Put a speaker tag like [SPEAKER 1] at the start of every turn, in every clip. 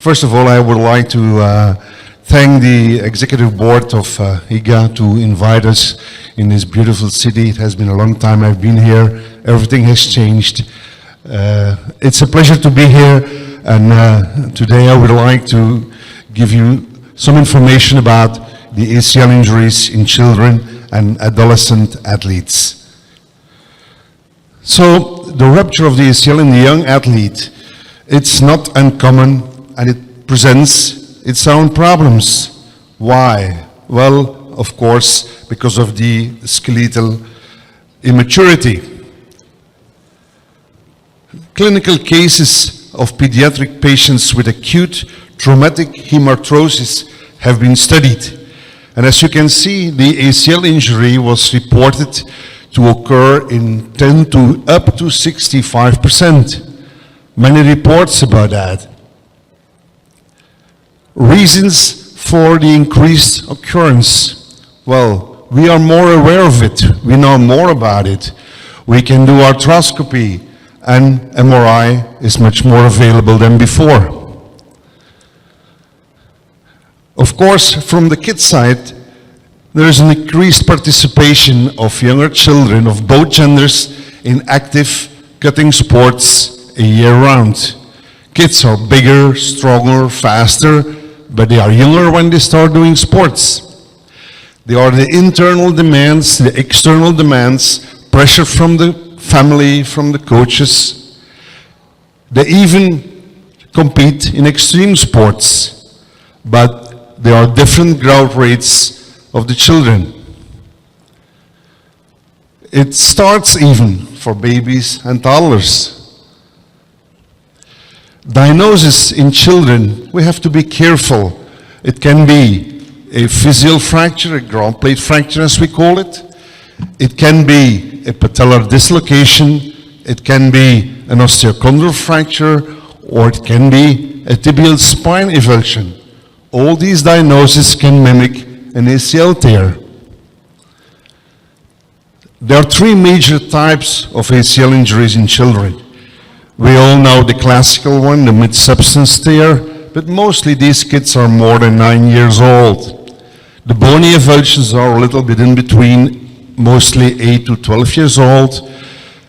[SPEAKER 1] First of all, I would like to thank the executive board of IGA to invite us in this beautiful city. It has been a long time I've been here. Everything has changed. It's a pleasure to be here, and today I would like to give you some information about the ACL injuries in children and adolescent athletes. So, the rupture of the ACL in the young athlete, it's not uncommon, and it presents its own problems. Why? Well, of course, because of the skeletal immaturity. Clinical cases of pediatric patients with acute traumatic hemarthrosis have been studied. And as you can see, the ACL injury was reported to occur in 10 to up to 65%. Many reports about that. Reasons for the increased occurrence. Well, we are more aware of it. We know more about it. We can do arthroscopy, and MRI is much more available than before. Of course, from the kid side, there is an increased participation of younger children of both genders in active cutting sports year-round. Kids are bigger, stronger, faster, but they are younger when they start doing sports. There are the internal demands, the external demands, pressure from the family, from the coaches. They even compete in extreme sports, but there are different growth rates of the children. It starts even for babies and toddlers. Diagnosis in children, we have to be careful. It can be a physical fracture, a ground plate fracture as we call it. It can be a patellar dislocation. It can be an osteochondral fracture, or it can be a tibial spine avulsion. All these diagnoses can mimic an ACL tear. There are three major types of ACL injuries in children. We all know the classical one, the mid-substance tear, but mostly these kids are more than 9 years old. The bony avulsions are a little bit in between, mostly 8 to 12 years old.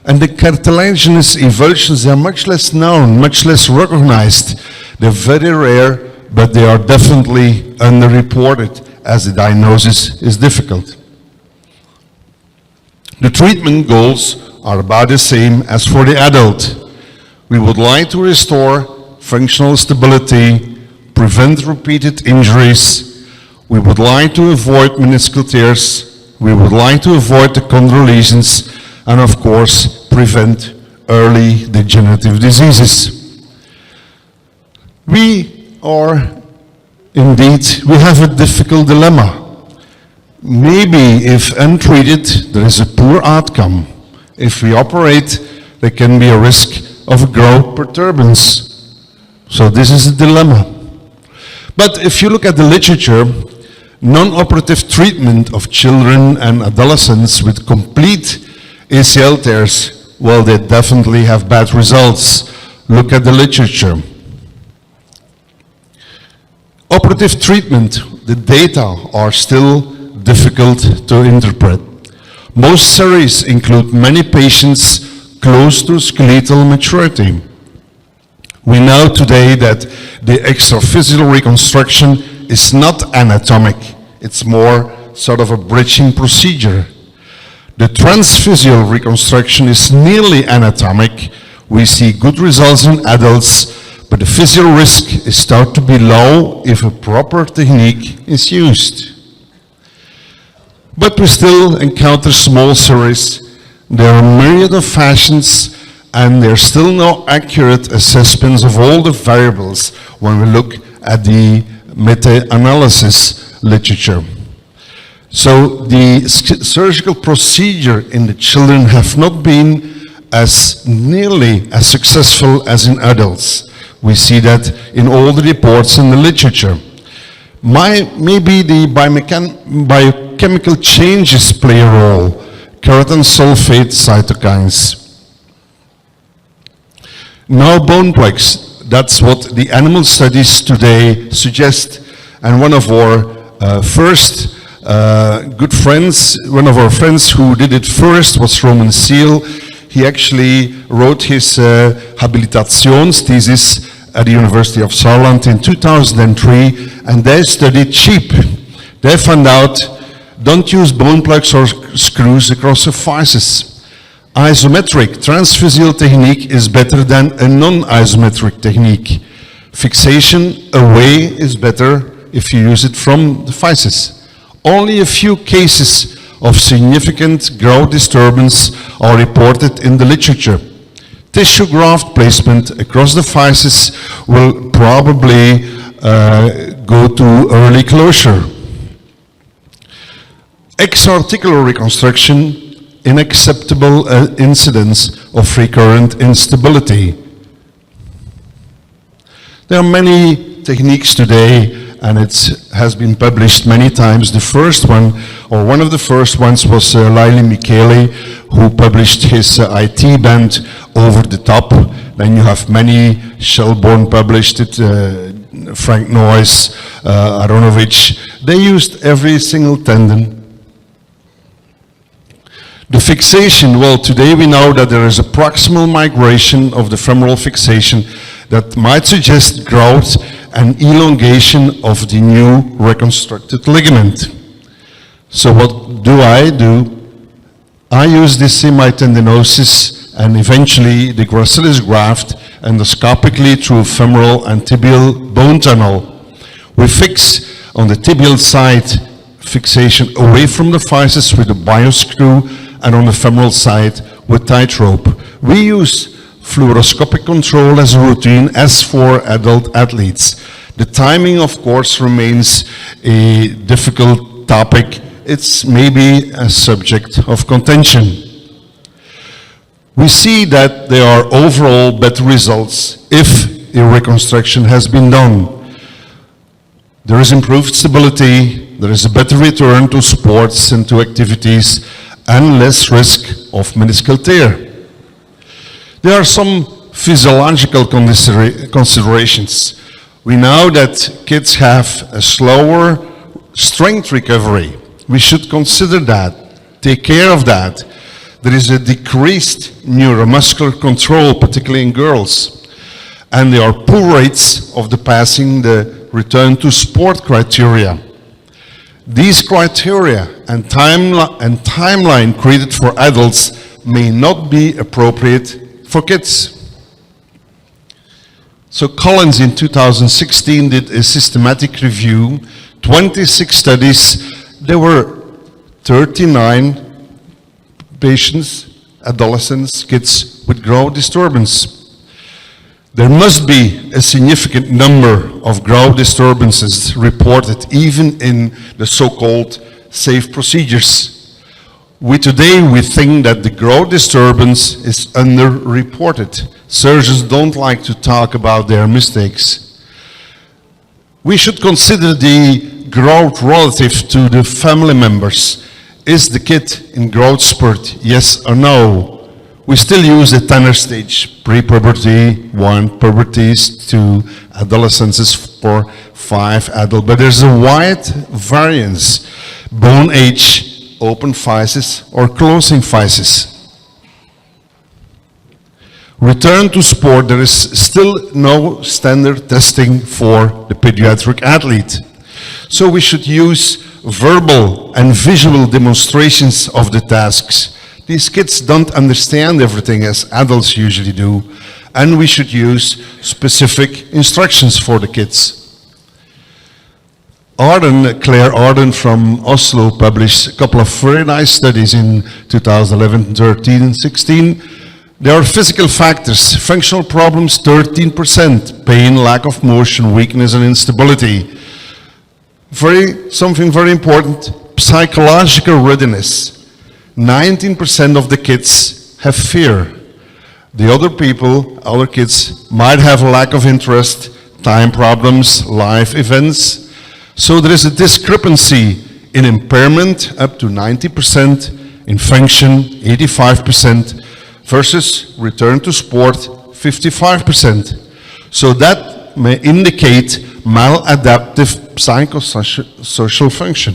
[SPEAKER 1] And the cartilaginous avulsions are much less known, much less recognized. They're very rare, but they are definitely underreported as the diagnosis is difficult. The treatment goals are about the same as for the adult. We would like to restore functional stability, prevent repeated injuries. We would like to avoid meniscal tears. We would like to avoid the chondral lesions, and of course, prevent early degenerative diseases. We have a difficult dilemma. Maybe if untreated, there is a poor outcome. If we operate, there can be a risk of growth perturbance. So this is a dilemma. But if you look at the literature, non-operative treatment of children and adolescents with complete ACL tears, well, they definitely have bad results. Look at the literature. Operative treatment, the data are still difficult to interpret. Most studies include many patients close to skeletal maturity. We know today that the extraphysical reconstruction is not anatomic. It's more sort of a bridging procedure. The transphysical reconstruction is nearly anatomic. We see good results in adults, but the physical risk is thought to be low if a proper technique is used. But we still encounter small series. There are a myriad of fashions, and there are still no accurate assessments of all the variables when we look at the meta-analysis literature. So the surgical procedure in the children have not been as nearly as successful as in adults. We see that in all the reports in the literature. Maybe the biochemical changes play a role. Keratin sulfate cytokines. Now bone plaques, That's what the animal studies today suggest. And one of our first good friends, one of our friends who did it first was Roman Seal. He actually wrote his habilitations thesis at the University of Saarland in 2003, and they studied sheep. They found out, don't use bone plugs or screws across the physis. Isometric transphysial technique is better than a non-isometric technique. Fixation away is better if you use it from the physis. Only a few cases of significant growth disturbance are reported in the literature. Tissue graft placement across the physis will probably go to early closure. Exarticular reconstruction, unacceptable incidence of recurrent instability. There are many techniques today, and it has been published many times. The first one, or one of the first ones, was Laili Michele, who published his IT band Over the Top. Then you have many, Shelbourne published it, Frank Noyes, Aronovich. They used every single tendon. The fixation, well, today we know that there is a proximal migration of the femoral fixation that might suggest growth and elongation of the new reconstructed ligament. So what do? I use this semitendinosis and eventually the gracilis graft endoscopically through femoral and tibial bone tunnel. We fix on the tibial side fixation away from the physis with a bioscrew, and on the femoral side with tightrope. We use fluoroscopic control as a routine as for adult athletes. The timing, of course, remains a difficult topic. It's maybe a subject of contention. We see that there are overall better results if a reconstruction has been done. There is improved stability, there is a better return to sports and to activities, and less risk of meniscal tear. There are some physiological considerations. We know that kids have a slower strength recovery. We should consider that, take care of that. There is a decreased neuromuscular control, particularly in girls. And there are poor rates of passing the return to sport criteria. These criteria and timeline created for adults may not be appropriate for kids. So Collins in 2016 did a systematic review, 26 studies. There were 39 patients, adolescents, kids with growth disturbance. There must be a significant number of growth disturbances reported even in the so-called safe procedures. Today we think that the growth disturbance is underreported. Surgeons don't like to talk about their mistakes. We should consider the growth relative to the family members. Is the kid in growth spurt, yes or no? We still use the Tanner stage, pre-puberty, 1, puberties, 2, adolescence, 4, 5, adult. But there's a wide variance. Bone age, open physis or closing physis. Return to sport, there is still no standard testing for the pediatric athlete. So we should use verbal and visual demonstrations of the tasks. These kids don't understand everything as adults usually do, and we should use specific instructions for the kids. Claire Arden from Oslo published a couple of very nice studies in 2011, 13, and 16. There are physical factors, functional problems 13%, pain, lack of motion, weakness, and instability. Something very important, psychological readiness. 19% of the kids have fear. The other kids might have a lack of interest, time problems, life events. So there is a discrepancy in impairment up to 90%, in function 85%, versus return to sport 55%. So that may indicate maladaptive psychosocial function.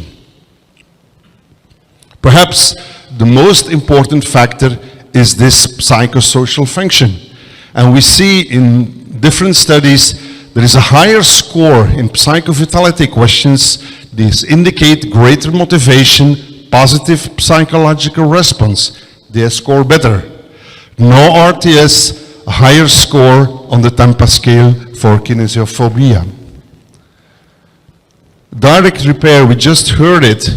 [SPEAKER 1] Perhaps the most important factor is this psychosocial function. And we see in different studies there is a higher score in psychovitality questions. These indicate greater motivation, positive psychological response. They score better. No RTS, a higher score on the Tampa scale for kinesiophobia. Direct repair, we just heard it.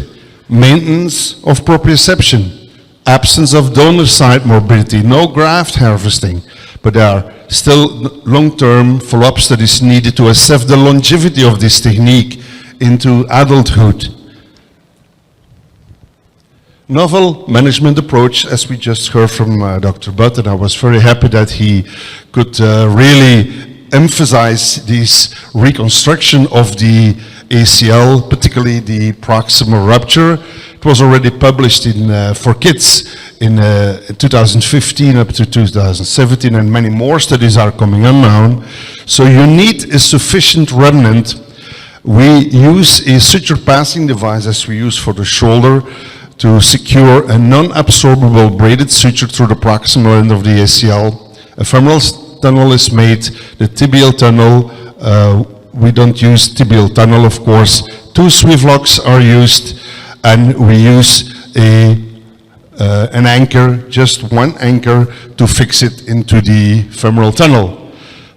[SPEAKER 1] Maintenance of proprioception. Absence of donor site morbidity. No graft harvesting. But there are still long-term follow-up studies needed to assess the longevity of this technique into adulthood. Novel management approach, as we just heard from Dr. Butt, and I was very happy that he could really emphasize this reconstruction of the ACL, particularly the proximal rupture. It was already published for kids in 2015 up to 2017, and many more studies are coming on now. So you need a sufficient remnant. We use a suture passing device as we use for the shoulder to secure a non-absorbable braided suture through the proximal end of the ACL. A femoral tunnel is made, the tibial tunnel, we don't use tibial tunnel, of course. 2 swivel locks are used, and we use an anchor, just one anchor, to fix it into the femoral tunnel.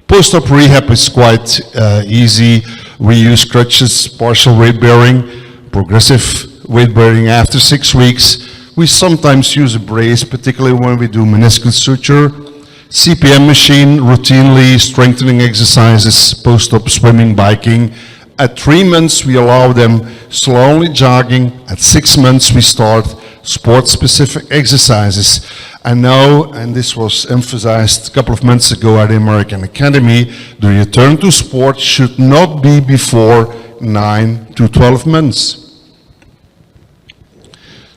[SPEAKER 1] Post-op rehab is quite easy. We use crutches, partial weight bearing, progressive weight bearing after 6 weeks. We sometimes use a brace, particularly when we do meniscus suture. CPM machine, routinely strengthening exercises, post-op swimming, biking. At 3 months, we allow them slowly jogging. At 6 months, we start sport-specific exercises. And now, and this was emphasized a couple of months ago at the American Academy, the return to sport should not be before 9 to 12 months.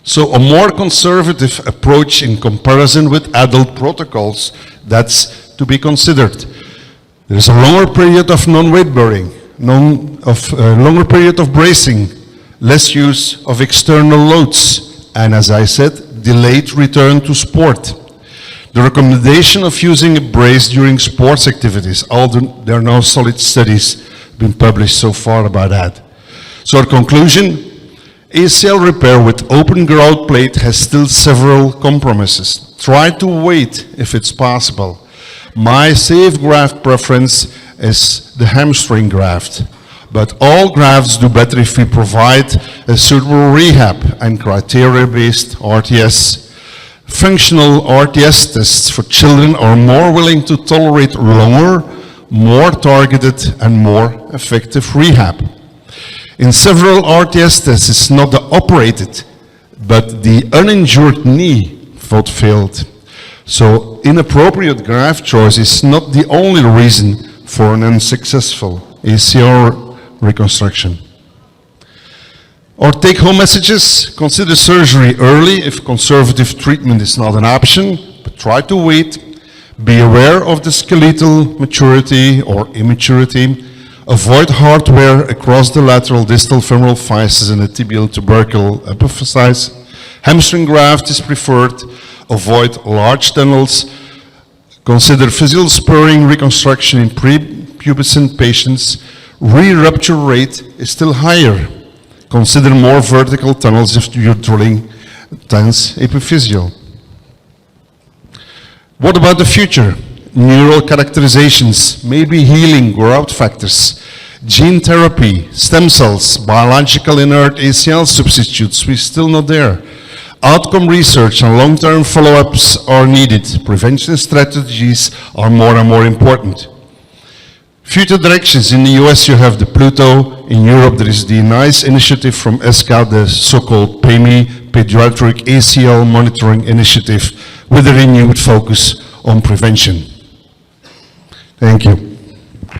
[SPEAKER 1] So a more conservative approach in comparison with adult protocols, that's to be considered. There's a longer period of non-weight bearing, longer period of bracing, less use of external loads, and as I said, delayed return to sport. The recommendation of using a brace during sports activities, although there are no solid studies been published so far about that. So our conclusion, ACL repair with open grout plate has still several compromises. Try to wait if it's possible. My safe graft preference is the hamstring graft. But all grafts do better if we provide a suitable rehab and criteria-based RTS. Functional RTS tests for children are more willing to tolerate longer, more targeted and more effective rehab. In several RTS tests, it's not the operated, but the uninjured knee that failed. So inappropriate graft choice is not the only reason for an unsuccessful ACL reconstruction. Our take-home messages: consider surgery early if conservative treatment is not an option, but try to wait. Be aware of the skeletal maturity or immaturity. Avoid hardware across the lateral distal femoral physis and the tibial tubercle epiphysis. Hamstring graft is preferred. Avoid large tunnels. Consider physical spurring reconstruction in prepubescent patients. Re-rupture rate is still higher. Consider more vertical tunnels if you're drilling tense epiphyseal. What about the future? Neural characterizations, maybe healing, growth factors, gene therapy, stem cells, biological inert ACL substitutes, we're still not there. Outcome research and long-term follow-ups are needed. Prevention strategies are more and more important. Future directions: in the US you have the Pluto, in Europe there is the nice initiative from ESCA, the so-called PAMI, Pediatric ACL Monitoring Initiative, with a renewed focus on prevention. Thank you.